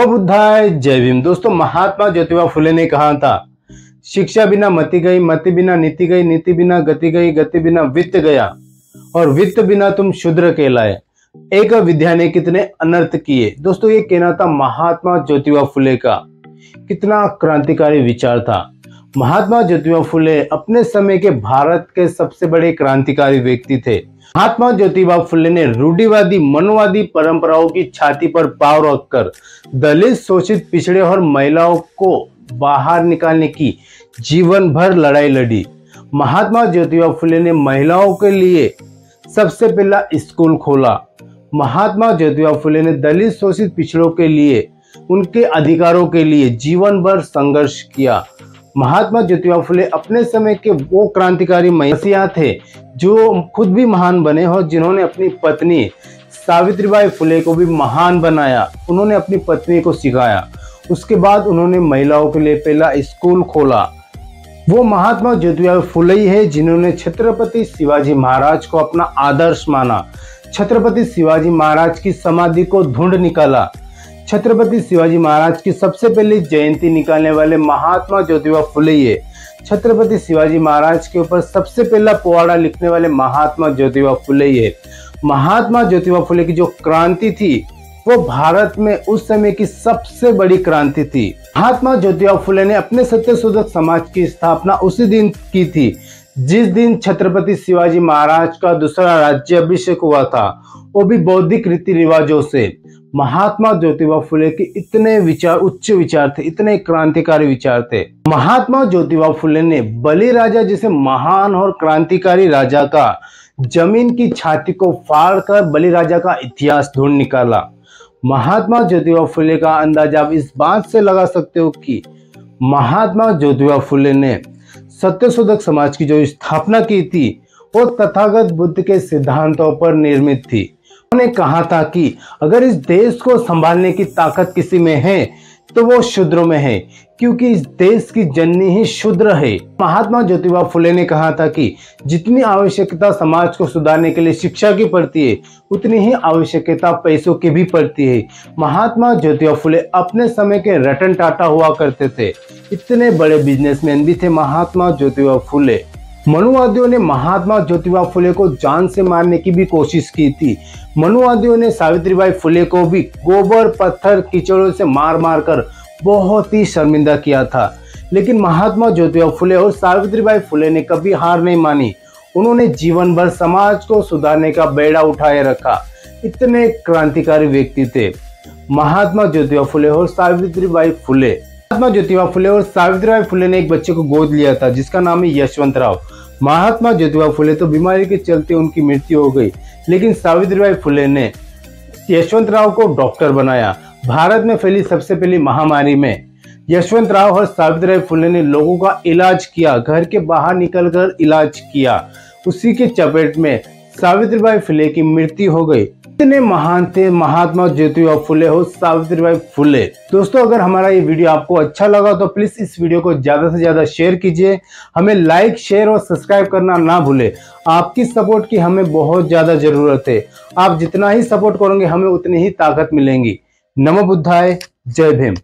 नमो बुद्धाय, जय भीम। दोस्तों, महात्मा ज्योतिबा फुले ने कहा था, शिक्षा बिना मति गई, मति बिना नीति गई, नीति बिना गति गई, गति बिना वित्त गया और वित्त बिना तुम शूद्र कहलाए। एक विद्या ने कितने अनर्थ किए। दोस्तों, ये कहना था महात्मा ज्योतिबा फुले का। कितना क्रांतिकारी विचार था। महात्मा ज्योतिबा फुले अपने समय के भारत के सबसे बड़े क्रांतिकारी व्यक्ति थे। महात्मा ज्योतिबा फुले ने रूढ़िवादी मनोवादी परंपराओं की छाती पर पांव रखकर दलित, शोषित, पिछड़े और महिलाओं को बाहर निकालने की जीवन भर लड़ाई लड़ी। महात्मा ज्योतिबा फुले ने महिलाओं के लिए सबसे पहला स्कूल खोला। महात्मा ज्योतिबा फुले ने दलित, शोषित, पिछड़ों के लिए, उनके अधिकारों के लिए जीवन भर संघर्ष किया। महात्मा ज्योतिबा फुले अपने समय के वो क्रांतिकारी महिला थे जो खुद भी महान बने और जिन्होंने अपनी पत्नी सावित्रीबाई फुले को भी महान बनाया। उन्होंने अपनी पत्नी को सिखाया। उसके बाद उन्होंने महिलाओं के लिए पहला स्कूल खोला। वो महात्मा ज्योतिबा फुले ही है जिन्होंने छत्रपति शिवाजी महाराज को अपना आदर्श माना। छत्रपति शिवाजी महाराज की समाधि को ढूंढ निकाला। छत्रपति शिवाजी महाराज की सबसे पहली जयंती निकालने वाले महात्मा ज्योतिबा फुले ही है। छत्रपति शिवाजी महाराज के ऊपर सबसे पहला पोवाड़ा लिखने वाले महात्मा ज्योतिबा फुले ही है। महात्मा ज्योतिबा फुले की जो क्रांति थी वो भारत में उस समय की सबसे बड़ी क्रांति थी। महात्मा ज्योतिबा फुले ने अपने सत्यशोधक समाज की स्थापना उसी दिन की थी जिस दिन छत्रपति शिवाजी महाराज का दूसरा राज्याभिषेक हुआ था, वो भी बौद्धिक रीति रिवाजों से। महात्मा ज्योतिबा फुले के इतने विचार, उच्च विचार थे, इतने क्रांतिकारी विचार थे। महात्मा ज्योतिबा फुले ने बलिराजा जैसे महान और क्रांतिकारी राजा का जमीन की छाती को फाड़कर बलिराजा का इतिहास ढूंढ निकाला। महात्मा ज्योतिबा फुले का अंदाजा आप इस बात से लगा सकते हो कि महात्मा ज्योतिबा फुले ने सत्यशोधक समाज की जो स्थापना की थी वो तथागत बुद्ध के सिद्धांतों पर निर्मित थी। उन्होंने कहा था कि अगर इस देश को संभालने की ताकत किसी में है तो वो शूद्रों में है, क्योंकि इस देश की जननी ही शूद्र है। महात्मा ज्योतिबा फुले ने कहा था कि जितनी आवश्यकता समाज को सुधारने के लिए शिक्षा की पड़ती है, उतनी ही आवश्यकता पैसों की भी पड़ती है। महात्मा ज्योतिबा फुले अपने समय के रतन टाटा हुआ करते थे। इतने बड़े बिजनेसमैन भी थे महात्मा ज्योतिबा फुले। मनुवादियों ने महात्मा ज्योतिबा फुले को जान से मारने की भी कोशिश की थी। मनुवादियों ने सावित्रीबाई फुले को भी गोबर, पत्थर, कीचड़ों से मार मार कर बहुत ही शर्मिंदा किया था, लेकिन महात्मा ज्योतिबा फुले और सावित्रीबाई फुले ने कभी हार नहीं मानी। उन्होंने जीवन भर समाज को सुधारने का बेड़ा उठाए रखा। इतने क्रांतिकारी व्यक्ति थे महात्मा ज्योतिबा फुले और सावित्रीबाई फुले। महात्मा ज्योतिबा फुले और सावित्रीबाई फुले ने एक बच्चे को गोद लिया था जिसका नाम है यशवंतराव। महात्मा ज्योतिबा फुले तो बीमारी के चलते उनकी मृत्यु हो गई, लेकिन सावित्रीबाई फुले ने यशवंतराव को डॉक्टर बनाया। भारत में फैली सबसे पहली महामारी में यशवंतराव और सावित्रीबाई फुले ने लोगों का इलाज किया, घर के बाहर निकलकर इलाज किया। उसी के चपेट में सावित्रीबाई फुले की मृत्यु हो गई। इतने महान थे महात्मा ज्योतिबा फुले और सावित्रीबाई फुले। दोस्तों, अगर हमारा ये वीडियो आपको अच्छा लगा तो प्लीज इस वीडियो को ज्यादा से ज्यादा शेयर कीजिए। हमें लाइक, शेयर और सब्सक्राइब करना ना भूले। आपकी सपोर्ट की हमें बहुत ज्यादा जरूरत है। आप जितना ही सपोर्ट करोगे हमें उतनी ही ताकत मिलेगी। नमो बुद्धाय, जय भीम।